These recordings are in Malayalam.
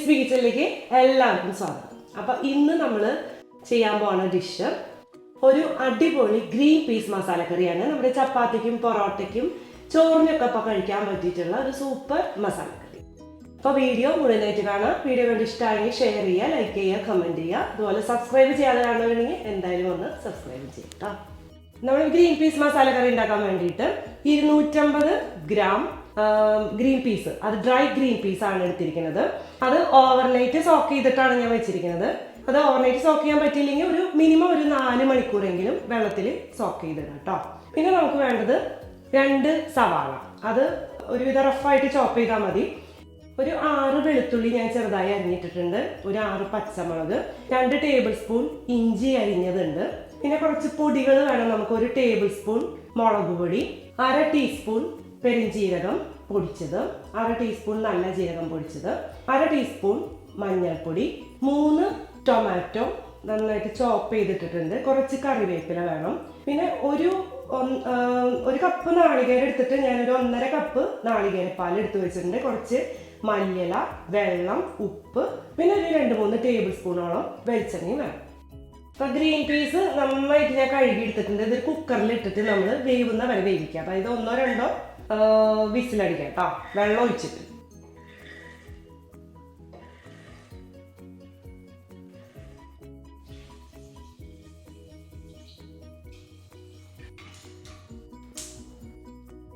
ഗ്രീൻപീസ് കിച്ചണിലേക്ക് എല്ലാവർക്കും സ്വാഗതം. അപ്പോൾ ഇന്ന് നമ്മൾ ചെയ്യാൻ പോകുന്ന ഡിഷ് ഒരു അടിപൊളി ഗ്രീൻ പീസ് മസാലക്കറിയാണ്. നമ്മുടെ ചപ്പാത്തിക്കും പൊറോട്ടയ്ക്കും ചോറിനൊക്കെ ഇപ്പോൾ കഴിക്കാൻ പറ്റിയിട്ടുള്ള ഒരു സൂപ്പർ മസാലക്കറി. അപ്പോൾ വീഡിയോ മുഴുവനായിട്ട് കാണാം. വീഡിയോ കണ്ട് ഇഷ്ടമാണെങ്കിൽ ഷെയർ ചെയ്യുക, ലൈക്ക് ചെയ്യുക, കമൻറ്റ് ചെയ്യുക. അതുപോലെ സബ്സ്ക്രൈബ് ചെയ്യാതെ കാണുകയാണെങ്കിൽ എന്തായാലും ഒന്ന് സബ്സ്ക്രൈബ് ചെയ്യുക. നമ്മൾ ഗ്രീൻ പീസ് മസാലക്കറി ഉണ്ടാക്കാൻ വേണ്ടിയിട്ട് 250 ഗ്രാം ഗ്രീൻ പീസ്, അത് ഡ്രൈ ഗ്രീൻ പീസ് ആണ് എടുത്തിരിക്കുന്നത്. അത് ഓവർനൈറ്റ് സോക്ക് ചെയ്തിട്ടാണ് ഞാൻ വെച്ചിരിക്കുന്നത്. അത് ഓവർനൈറ്റ് സോക്ക് ചെയ്യാൻ പറ്റിയില്ലെങ്കിൽ ഒരു മിനിമം ഒരു 4 മണിക്കൂറെങ്കിലും വെള്ളത്തിൽ സോക്ക് ചെയ്തിടാം കേട്ടോ. പിന്നെ നമുക്ക് വേണ്ടത് 2 സവാള, അത് ഒരുവിധ റഫായിട്ട് ചോപ്പ് ചെയ്താൽ മതി. ഒരു 6 വെളുത്തുള്ളി ഞാൻ ചെറുതായി അരിഞ്ഞിട്ടിട്ടുണ്ട്. ഒരു 6 പച്ചമുളക്, 2 ടേബിൾ സ്പൂൺ ഇഞ്ചി അരിഞ്ഞതുണ്ട്. പിന്നെ കുറച്ച് പൊടികൾ വേണം നമുക്ക്. 1 ടേബിൾ സ്പൂൺ മുളക് പൊടി, 1/2 ടീസ്പൂൺ പെരിഞ്ജീരകം പൊടിച്ചത്, 1/2 ടീസ്പൂൺ നല്ല ജീരകം പൊടിച്ചത്, 1/2 ടീസ്പൂൺ മഞ്ഞൾപ്പൊടി, 3 ടൊമാറ്റോ നന്നായിട്ട് ചോപ്പ് ചെയ്തിട്ടിട്ടുണ്ട്. കുറച്ച് കറിവേപ്പില വേണം. പിന്നെ ഒരു കപ്പ് നാളികേരം എടുത്തിട്ട് ഞാനൊരു 1.5 കപ്പ് നാളികേരപ്പാൽ എടുത്ത് വെച്ചിട്ടുണ്ട്. കുറച്ച് മല്ലിയില, വെള്ളം, ഉപ്പ്, പിന്നെ ഒരു 2-3 ടേബിൾ സ്പൂണോളം വെളിച്ചെണ്ണയും വേണം. അപ്പോൾ ഗ്രീൻ പീസ് നന്നായിട്ട് ഞാൻ കഴുകി എടുത്തിട്ടുണ്ട്. ഇത് കുക്കറിൽ ഇട്ടിട്ട് നമ്മൾ വേവുന്ന വരെ വേവിക്കുക. അതായത് 1-2 വിസിലടിക്കാം കേട്ടോ, വെള്ളം ഒഴിച്ചിട്ട്.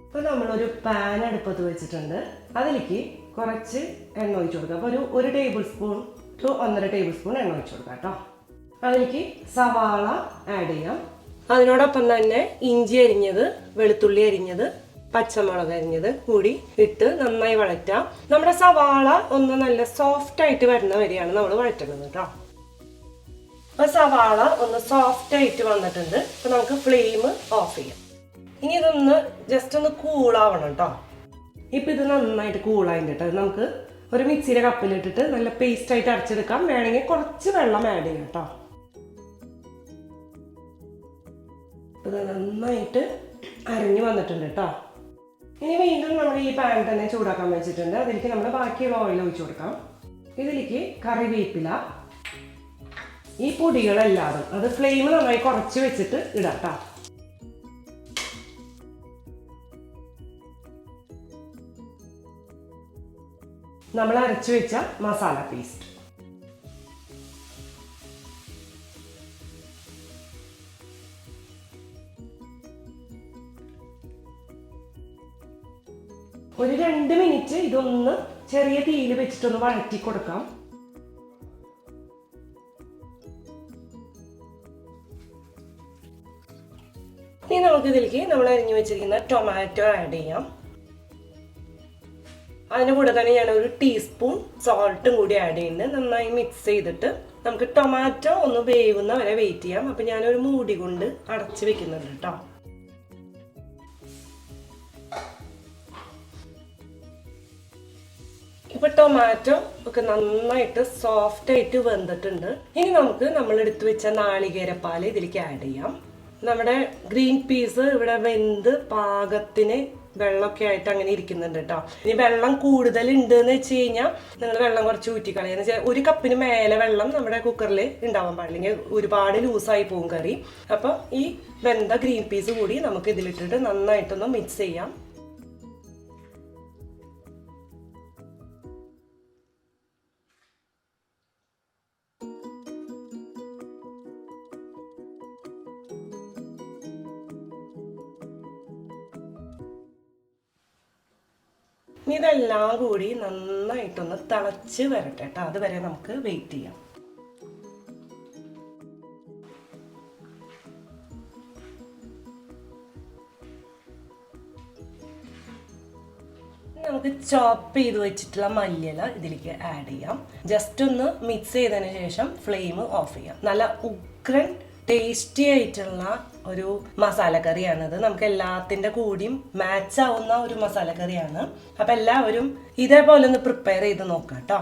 അപ്പോൾ നമ്മളൊരു പാൻ അടുപ്പത്ത് വെച്ചിട്ടുണ്ട്. അതിലേക്ക് കുറച്ച് എണ്ണ ഒഴിച്ചു കൊടുക്കുക. അപ്പോൾ ഒരു tablespoon to 1.5 tablespoon എണ്ണ ഒഴിച്ചു കൊടുക്കാം കേട്ടോ. അതിലേക്ക് സവാള ആഡ് ചെയ്യാം. അതിനോടൊപ്പം തന്നെ ഇഞ്ചി അരിഞ്ഞത്, വെളുത്തുള്ളി അരിഞ്ഞത്, പച്ചമുളക് അരിഞ്ഞത് കൂടി ഇട്ട് നന്നായി വഴറ്റാം. നമ്മുടെ സവാള ഒന്ന് നല്ല സോഫ്റ്റ് ആയിട്ട് വരുന്ന വരെയാണ് നമ്മൾ വഴറ്റുന്നത് കേട്ടോ. അപ്പൊ സവാള ഒന്ന് സോഫ്റ്റ് ആയിട്ട് വന്നിട്ടുണ്ട്. അപ്പൊ നമുക്ക് ഫ്ലെയിം ഓഫ് ചെയ്യാം. ഇനി ഇതൊന്ന് ജസ്റ്റ് ഒന്ന് കൂളാവണം കേട്ടോ. ഇപ്പൊ ഇത് നന്നായിട്ട് കൂളായിട്ട് കേട്ടോ. നമുക്ക് ഒരു മിക്സിയുടെ കപ്പിലിട്ടിട്ട് നല്ല പേസ്റ്റ് ആയിട്ട് അരച്ചെടുക്കാം. വേണമെങ്കിൽ കുറച്ച് വെള്ളം ആഡ് ചെയ്യാം കേട്ടോ. ഇത് നന്നായിട്ട് അരഞ്ഞു വന്നിട്ടുണ്ട് കേട്ടോ. ഇനി വീണ്ടും നമ്മൾ ഈ പാൻ തന്നെ ചൂടാക്കാൻ വെച്ചിട്ടുണ്ട്. അതിലേക്ക് നമ്മൾ ബാക്കിയുള്ള ഓയിൽ ഒഴിച്ചു കൊടുക്കാം. ഇതിലേക്ക് കറിവേപ്പില, ഈ പൊടികളെല്ലാതും അത് ഫ്ലെയിം നന്നായി കുറച്ച് വെച്ചിട്ട് ഇടാം കേട്ടോ. നമ്മൾ അരച്ചു വെച്ച മസാല പേസ്റ്റ്, ഒരു 2 മിനിറ്റ് ഇതൊന്ന് ചെറിയ തീയിൽ വെച്ചിട്ടൊന്ന് വഴറ്റി കൊടുക്കാം. ഇനി നമുക്ക് ഇതിലേക്ക് നമ്മൾ അരിഞ്ഞു വെച്ചിരിക്കുന്ന ടൊമാറ്റോ ആഡ് ചെയ്യാം. അതിൻ്റെ കൂടെ തന്നെ ഞാൻ ഒരു ടീസ്പൂൺ സോൾട്ടും കൂടി ആഡ് ചെയ്യുന്നുണ്ട്. നന്നായി മിക്സ് ചെയ്തിട്ട് നമുക്ക് ടൊമാറ്റോ ഒന്ന് വേവുന്ന വരെ വെയിറ്റ് ചെയ്യാം. അപ്പം ഞാനൊരു മൂടി കൊണ്ട് അടച്ച് വെക്കുന്നുണ്ട് കേട്ടോ. ഇപ്പൊ ടൊമാറ്റോ ഒക്കെ നന്നായിട്ട് സോഫ്റ്റ് ആയിട്ട് വെന്തിട്ടുണ്ട്. ഇനി നമുക്ക് നമ്മൾ എടുത്തു വെച്ച നാളികേരപ്പാൽ ഇതിലേക്ക് ആഡ് ചെയ്യാം. നമ്മുടെ ഗ്രീൻ പീസ് ഇവിടെ വെന്ത് പാകത്തിന് വെള്ളമൊക്കെ ആയിട്ട് അങ്ങനെ ഇരിക്കുന്നുണ്ട് കേട്ടോ. ഇനി വെള്ളം കൂടുതൽ ഉണ്ട് എന്ന് വെച്ച് കഴിഞ്ഞാൽ നിങ്ങൾ വെള്ളം കുറച്ച് ഊറ്റിക്കളയെന്ന് വെച്ചാൽ 1 കപ്പിന് മേലെ വെള്ളം നമ്മുടെ കുക്കറിൽ ഉണ്ടാവാൻ പാടില്ലെങ്കിൽ ഒരുപാട് ലൂസായി പോകും കറി. അപ്പോൾ ഈ വെന്ത ഗ്രീൻ പീസ് കൂടി നമുക്ക് ഇതിലിട്ടിട്ട് നന്നായിട്ടൊന്ന് മിക്സ് ചെയ്യാം. ഇതെല്ലാം കൂടി നന്നായിട്ടൊന്ന് തിളച്ച് വരട്ടെ കേട്ടോ. അതുവരെ നമുക്ക് വെയിറ്റ് ചെയ്യാം. നമുക്ക് ചോപ്പ് ചെയ്ത് വെച്ചിട്ടുള്ള മല്ലിയില ഇതിലേക്ക് ആഡ് ചെയ്യാം. ജസ്റ്റ് ഒന്ന് മിക്സ് ചെയ്തതിന് ശേഷം ഫ്ലെയിം ഓഫ് ചെയ്യാം. നല്ല ഉഗ്രൻ ടേസ്റ്റി ആയിട്ടുള്ള ഒരു മസാലക്കറിയാണിത്. നമുക്ക് എല്ലാത്തിൻ്റെ കൂടിയും മാച്ച് ആവുന്ന ഒരു മസാലക്കറിയാണ്. അപ്പം എല്ലാവരും ഇതേപോലെ ഒന്ന് പ്രിപ്പയർ ചെയ്ത് നോക്കാം കേട്ടോ.